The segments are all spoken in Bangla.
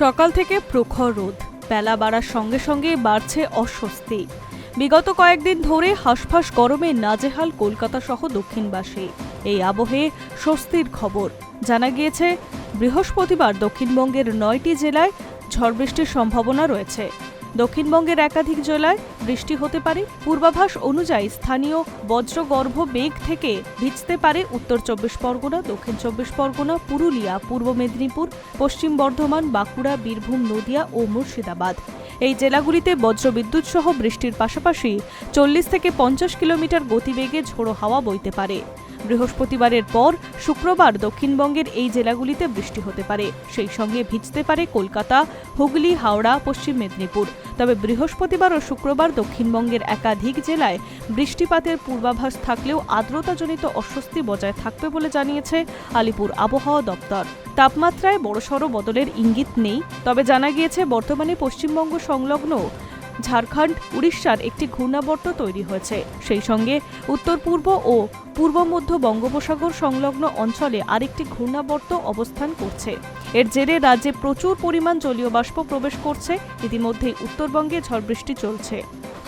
সকাল থেকে প্রখর রোদ, বেলা বাড়ার সঙ্গে সঙ্গে বাড়ছে অস্বস্তি। বিগত কয়েকদিন ধরে হাঁসফাঁস গরমে নাজেহাল কলকাতা সহ দক্ষিণবাসী। এই আবহে স্বস্তির খবর। জানা গিয়েছে, বৃহস্পতিবার দক্ষিণবঙ্গের 9টি জেলায় ঝড় বৃষ্টির সম্ভাবনা রয়েছে। দক্ষিণবঙ্গের একাধিক জেলায় বৃষ্টি হতে পারে। পূর্বাভাস অনুযায়ী স্থানীয় বজ্রগর্ভ মেঘ থেকে ভিজতে পারে উত্তর 24 পরগনা, দক্ষিণ 24 পরগনা, পুরুলিয়া, পূর্ব মেদিনীপুর, পশ্চিম বর্ধমান, বাঁকুড়া, বীরভূম, নদিয়া ও মুর্শিদাবাদ। এই জেলাগুলিতে বজ্রবিদ্যুৎ সহ বৃষ্টির পাশাপাশি 40 থেকে 50 কিলোমিটার গতিবেগে ঝোড়ো হাওয়া বইতে পারে। বৃহস্পতিবারের পর শুক্রবার দক্ষিণবঙ্গের এই জেলাগুলিতে বৃষ্টি হতে পারে। সেই সঙ্গে ভিজতে পারে কলকাতা, হুগলি, হাওড়া, পশ্চিম মেদিনীপুর। তবে বৃহস্পতিবার ও শুক্রবার দক্ষিণবঙ্গের একাধিক জেলায় বৃষ্টিপাতের পূর্বাভাস থাকলেও আর্দ্রতাজনিত অস্বস্তি বজায় থাকবে বলে জানিয়েছে আলিপুর আবহাওয়া দপ্তর। তাপমাত্রায় বড়সড় বদলের ইঙ্গিত নেই, তবে জানা গিয়েছে বর্তমানে পশ্চিমবঙ্গ সংলগ্ন ঝাড়খণ্ড, উড়িষ্যার একটি ঘূর্ণাবর্ত তৈরি হয়েছে। সেই সঙ্গে উত্তর পূর্ব ও পূর্ব মধ্য বঙ্গোপসাগর সংলগ্ন অঞ্চলে আরেকটি ঘূর্ণাবর্ত অবস্থান করছে। এর জেরে রাজ্যে প্রচুর পরিমাণ জলীয় বাষ্প প্রবেশ করছে। ইতিমধ্যেই উত্তরবঙ্গে ঝড় বৃষ্টি চলছে।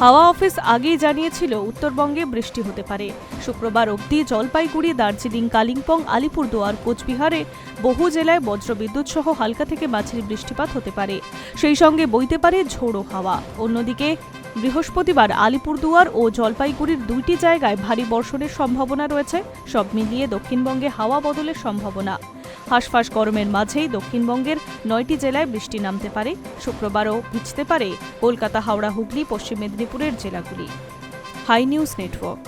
হাওয়া অফিস আগেই জানিয়েছিল উত্তরবঙ্গে বৃষ্টি হতে পারে। শুক্রবার অবধি জলপাইগুড়ি, দার্জিলিং, কালিম্পং, আলিপুরদুয়ার, কোচবিহারে বহু জেলায় বজ্রবিদ্যুৎ সহ হালকা থেকে মাঝারি বৃষ্টিপাত হতে পারে। সেই সঙ্গে বইতে পারে ঝোড়ো হাওয়া। অন্যদিকে বৃহস্পতিবার আলিপুরদুয়ার ও জলপাইগুড়ির 2টি জায়গায় ভারী বর্ষণের সম্ভাবনা রয়েছে। সব মিলিয়ে দক্ষিণবঙ্গে হাওয়া বদলের সম্ভাবনা। হাঁসফাঁস গরমের মাঝেই দক্ষিণবঙ্গের 9টি জেলায় বৃষ্টি নামতে পারে। শুক্রবারও ভিজতে পারে কলকাতা, হাওড়া, হুগলি, পশ্চিম মেদিনীপুরের জেলাগুলি। Hi news network.